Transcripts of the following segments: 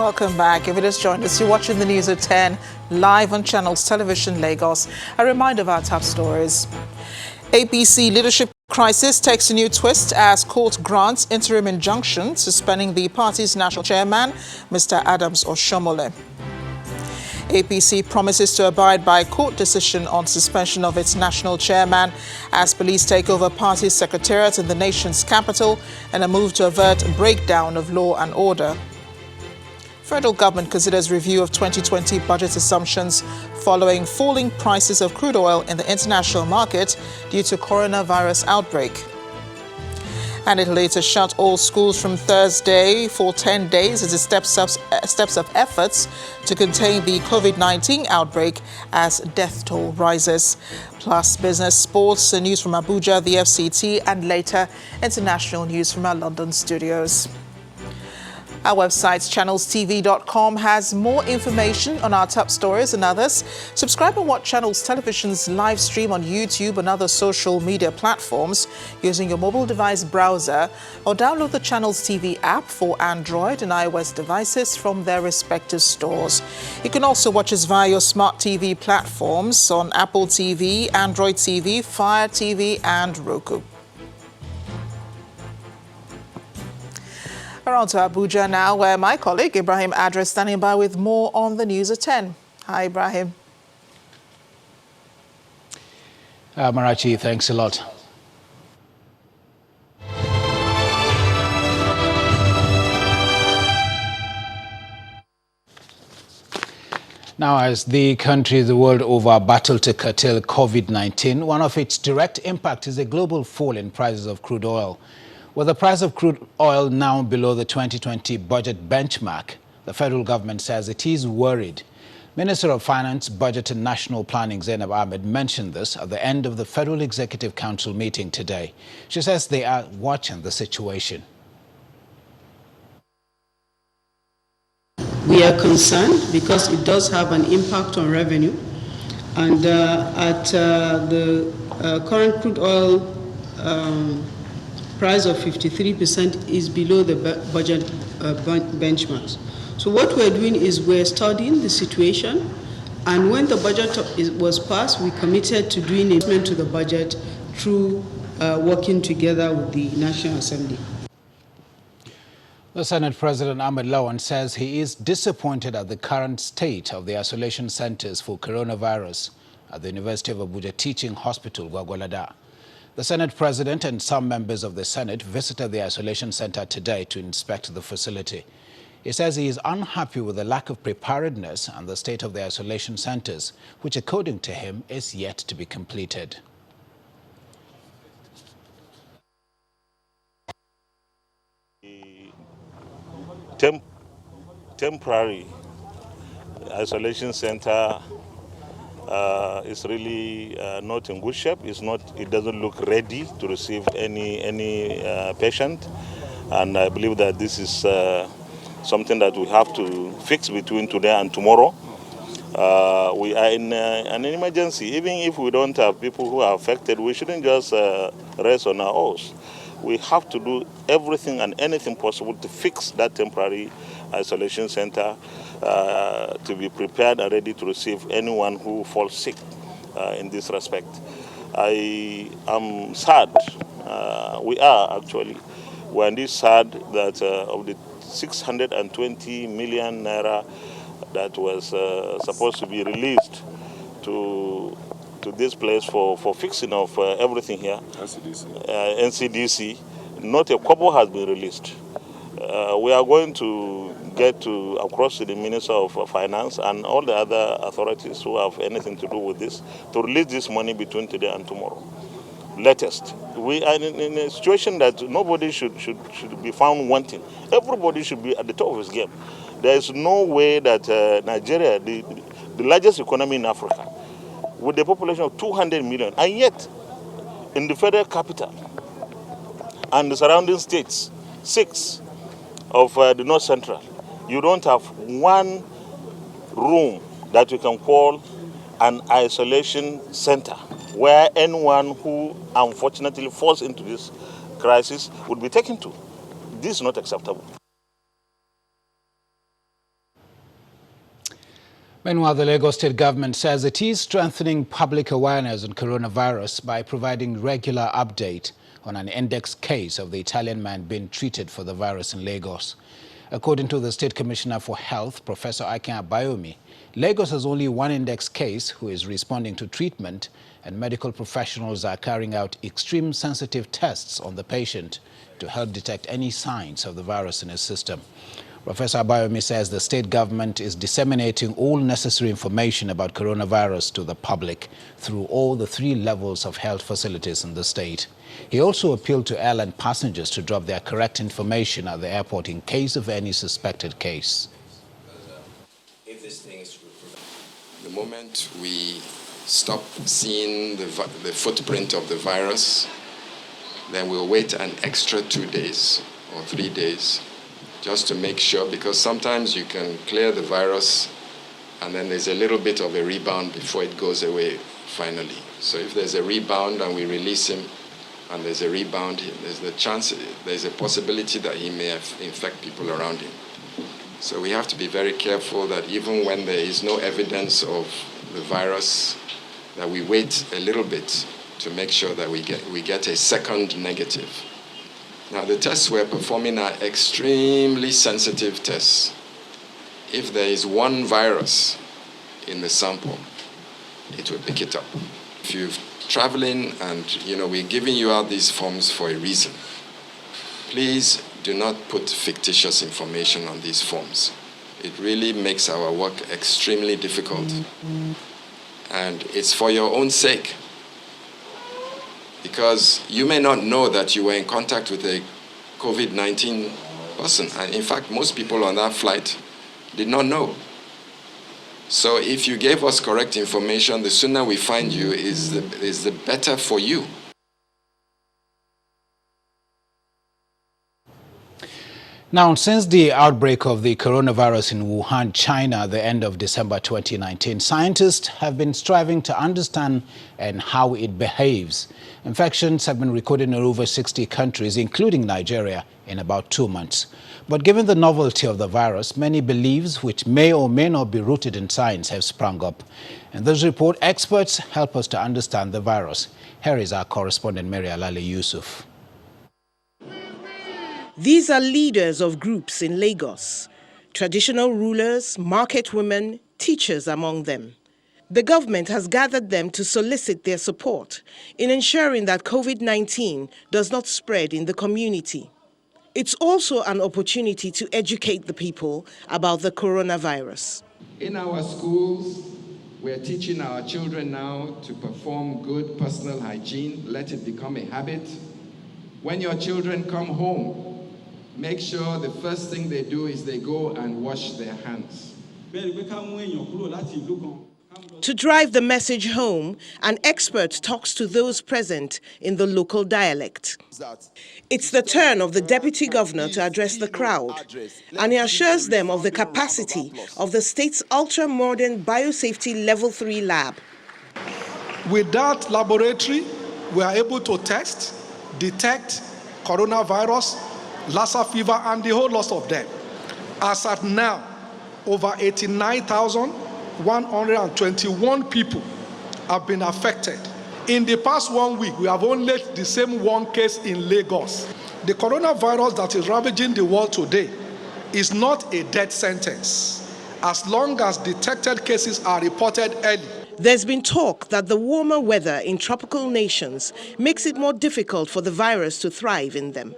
Welcome back. If you just joined us, you're watching the news at 10 live on Channels Television Lagos. A reminder of our top stories. APC leadership crisis takes a new twist as court grants interim injunction suspending the party's national chairman, Mr. Adams Oshomole. APC promises to abide by court decision on suspension of its national chairman as police take over party secretariat in the nation's capital in a move to avert breakdown of law and order. Federal government considers review of 2020 budget assumptions following falling prices of crude oil in the international market due to coronavirus outbreak. And it later shut all schools from Thursday for 10 days as it steps up efforts to contain the COVID-19 outbreak as death toll rises. Plus business, sports, and news from Abuja, the FCT, and later international news from our London studios. Our website, channelstv.com, has more information on our top stories and others. Subscribe and watch Channels Television's live stream on YouTube and other social media platforms using your mobile device browser, or download the Channels TV app for Android and iOS devices from their respective stores. You can also watch us via your smart TV platforms on Apple TV, Android TV, Fire TV, and Roku. We're on to Abuja now, where my colleague Ibrahim Adra is standing by with more on the news at 10. Hi, Ibrahim. Marachi, thanks a lot. Now, as the country the world over battle to curtail COVID-19, one of its direct impacts is a global fall in prices of crude oil. With the price of crude oil now below the 2020 budget benchmark, the federal government says it is worried. Minister of Finance, Budget and National Planning Zainab Ahmed mentioned this at the end of the Federal Executive Council meeting today. She says they are watching the situation. We are concerned because it does have an impact on revenue, and at the current crude oil price of 53% is below the budget benchmarks. So what we're doing is we're studying the situation, and when the budget was passed, we committed to doing amendment to the budget through working together with the National Assembly. The Senate President Ahmed Lawan says he is disappointed at the current state of the isolation centers for coronavirus at the University of Abuja Teaching Hospital, Gwagwalada. The Senate President and some members of the Senate visited the isolation center today to inspect the facility. He says he is unhappy with the lack of preparedness and the state of the isolation centers, which according to him is yet to be completed. The temporary isolation center is really not in good shape. It doesn't look ready to receive any patient, and I believe that this is something that we have to fix between today and tomorrow. We are in an emergency. Even if we don't have people who are affected, we shouldn't just rest on our oars. We have to do everything and anything possible to fix that temporary isolation center to be prepared and ready to receive anyone who falls sick in this respect. I am sad. We are actually. We're indeed sad that of the 620 million naira that was supposed to be released to this place for fixing of everything here, NCDC, not a kobo has been released. We are going to get across to the Minister of Finance and all the other authorities who have anything to do with this to release this money between today and tomorrow. Latest. We are in a situation that nobody should be found wanting. Everybody should be at the top of his game. There is no way that Nigeria, the largest economy in Africa, with a population of 200 million, and yet in the federal capital and the surrounding states, 6 of the North Central, you don't have one room that you can call an isolation center where anyone who unfortunately falls into this crisis would be taken to. This is not acceptable. Meanwhile, the Lagos State government says it is strengthening public awareness on coronavirus by providing regular update on an index case of the Italian man being treated for the virus in Lagos. According to the State Commissioner for Health, Professor Akin Abayomi, Lagos has only one index case who is responding to treatment, and medical professionals are carrying out extreme sensitive tests on the patient to help detect any signs of the virus in his system. Professor Abayomi says the state government is disseminating all necessary information about coronavirus to the public through all the 3 levels of health facilities in the state. He also appealed to airline passengers to drop their correct information at the airport in case of any suspected case. If this thing is the moment we stop seeing the footprint of the virus, then we'll wait an extra 2 days or 3 days just to make sure, because sometimes you can clear the virus and then there's a little bit of a rebound before it goes away finally. So if there's a rebound and we release him and there's a rebound, there's a possibility that he may infect people around him. So we have to be very careful that even when there is no evidence of the virus, that we wait a little bit to make sure that we get a second negative. Now, the tests we're performing are extremely sensitive tests. If there is one virus in the sample, it will pick it up. If you're traveling and, we're giving you out these forms for a reason, please do not put fictitious information on these forms. It really makes our work extremely difficult. And it's for your own sake. Because you may not know that you were in contact with a COVID-19 person. And in fact, most people on that flight did not know. So if you gave us correct information, the sooner we find you is the better for you. Now, since the outbreak of the coronavirus in Wuhan, China, at the end of December 2019, scientists have been striving to understand and how it behaves. Infections have been recorded in over 60 countries, including Nigeria, in about 2 months. But given the novelty of the virus, many beliefs which may or may not be rooted in science have sprung up. In this report, experts help us to understand the virus. Here is our correspondent, Mary Alali Yusuf. These are leaders of groups in Lagos, traditional rulers, market women, teachers among them. The government has gathered them to solicit their support in ensuring that COVID-19 does not spread in the community. It's also an opportunity to educate the people about the coronavirus. In our schools, we're teaching our children now to perform good personal hygiene. Let it become a habit. When your children come home, make sure the first thing they do is they go and wash their hands. To drive the message home, an expert talks to those present in the local dialect. It's the turn of the deputy governor to address the crowd, and he assures them of the capacity of the state's ultra-modern biosafety level 3 lab. With that laboratory, we are able to test, detect coronavirus, Lassa fever, and the whole lot of them. As at now, over 89,121 people have been affected. In the past 1 week, we have only the same one case in Lagos. The coronavirus that is ravaging the world today is not a death sentence, as long as detected cases are reported early. There's been talk that the warmer weather in tropical nations makes it more difficult for the virus to thrive in them.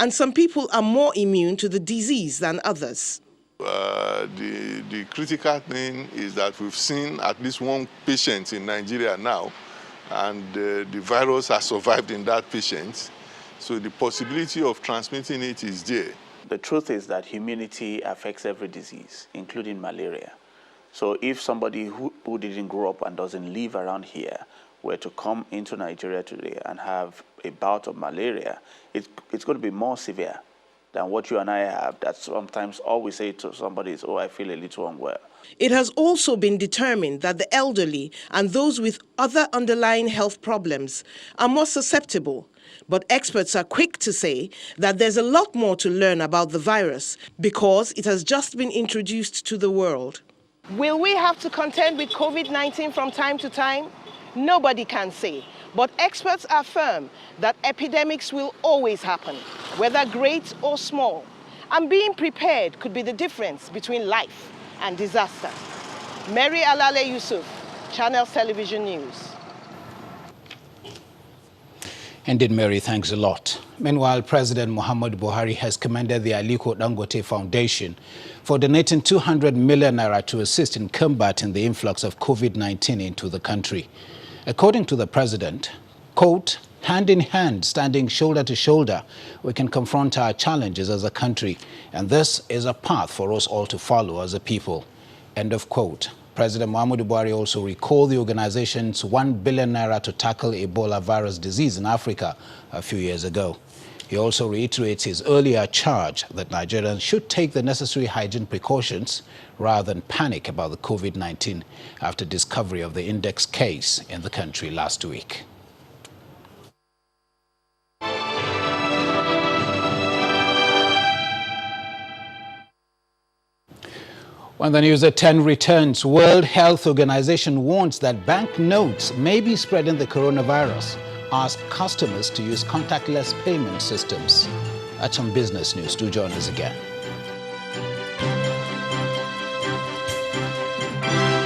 And some people are more immune to the disease than others. The critical thing is that we've seen at least one patient in Nigeria now, and the virus has survived in that patient. So the possibility of transmitting it is there. The truth is that immunity affects every disease, including malaria. So if somebody who didn't grow up and doesn't live around here were to come into Nigeria today and have a bout of malaria, it's going to be more severe than what you and I have. That sometimes all we say to somebody is, oh, I feel a little unwell. It has also been determined that the elderly and those with other underlying health problems are more susceptible. But experts are quick to say that there's a lot more to learn about the virus because it has just been introduced to the world. Will we have to contend with COVID-19 from time to time? Nobody can say. But experts affirm that epidemics will always happen, whether great or small. And being prepared could be the difference between life and disaster. Mary Alale Yusuf, Channels Television News. Indeed, Mary, thanks a lot. Meanwhile, President Muhammadu Buhari has commended the Aliko Dangote Foundation for donating 200 million naira to assist in combating the influx of COVID-19 into the country. According to the president, quote, hand in hand, standing shoulder to shoulder, we can confront our challenges as a country, and this is a path for us all to follow as a people, end of quote. President Muhammadu Buhari also recalled the organization's 1 billion naira to tackle Ebola virus disease in Africa a few years ago. He also reiterates his earlier charge that Nigerians should take the necessary hygiene precautions rather than panic about the COVID-19 after discovery of the index case in the country last week. When the news at 10 returns, World Health Organization warns that banknotes may be spreading the coronavirus. Ask customers to use contactless payment systems. That's on Business News. Do join us again.